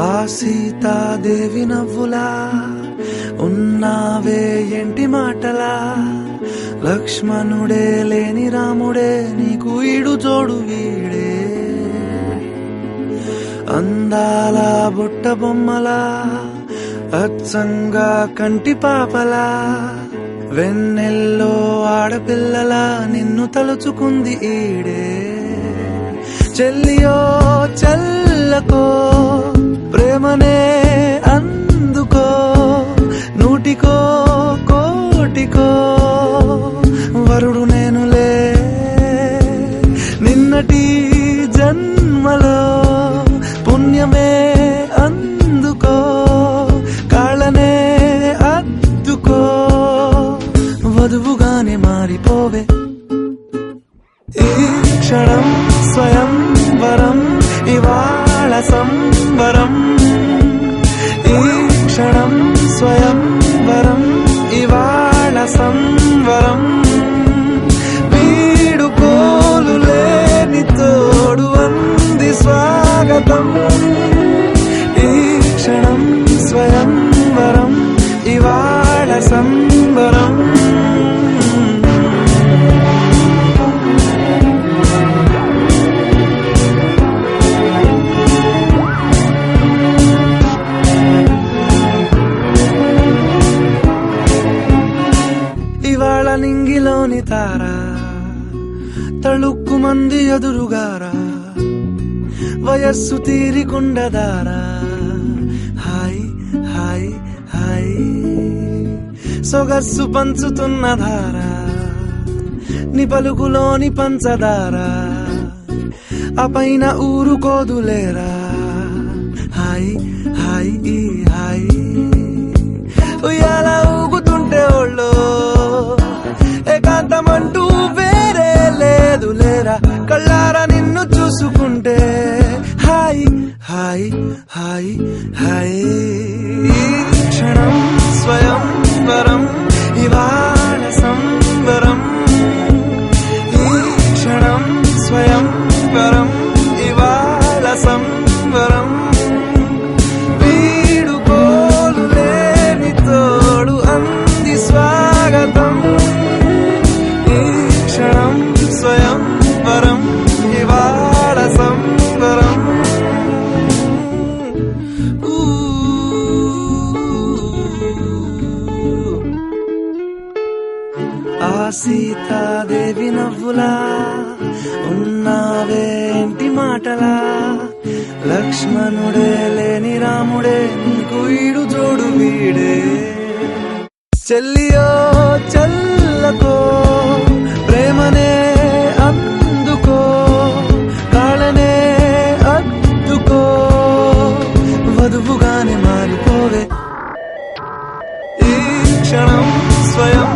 ఆ సీతాదేవి నవ్వులా ఉన్నావే ఎంటి మాటలా, లక్ష్మణుడే లేని రాముడే నీకు ఈడు జోడు వీడే. అందాల బుట్ట బొమ్మలా అచ్చంగా కంటి పాపలా, వెన్నెల్లో ఆడపిల్లలా నిన్ను తలుచుకుంది ఈడే. చెల్లియో చల్లకో ప్రేమనే అందుకో, నూటికో కోటికో వరుడు నేనులే. నిన్నటి జన్మలో పుణ్యమే అందుకో, కాళ్ళనే అద్దుకో, వధువుగానే మారిపోవే. ఈ క్షణం స్వయంవరం ఇవాళ సంవరం, ఈ క్షణం స్వయంవరం ఇవాళ సంవరం. వీడుకోలు లేని తోడు అంది స్వాగతం, ఈ క్షణం స్వయంవరం ఇవాళ సంవరం. ఇవాళ నింగిలోని తారా తళుక్కు మంది ఎదురుగారా, వయస్సు తీరికుండదారా. హాయ్ హాయ్ హాయ్ సొగస్సు పంచుతున్న ధారా, నీ పలుకులోని పంచదారా, ఆ పైన ఊరుకోదులేరా. హాయ్ హాయ్ ఈ హాయ్ ఉయ్యాల ఊగుతుంటే ఒళ్ళో ఏకాంతమంటూ వేరే లేదు లేరా. కళ్ళారా నిన్ను చూసుకుంటే హాయ్ హాయ్ హాయ్ హాయ్. క్షణం స్వయంవరం ఇవాళ సంవరం, ఈ క్షణం స్వయంవరం ఇవాళ సంవరం. వీడుకోలు లేని తోడు అంది స్వాగతం, ఈ క్షణం స్వయంవరం ఇవాళ సంవరం. ఆ సీతాదేవి నవ్వులా ఉన్నావేంటి మాటలా, లక్ష్మణుడే లేని రాముడే నీకు ఈడు జోడు వీడే. చెల్లియో చల్లకో ప్రేమనే అందుకో, కాళ్ళనే అద్దుకో, వధువుగానే మారిపోవే. ఈ క్షణం స్వయం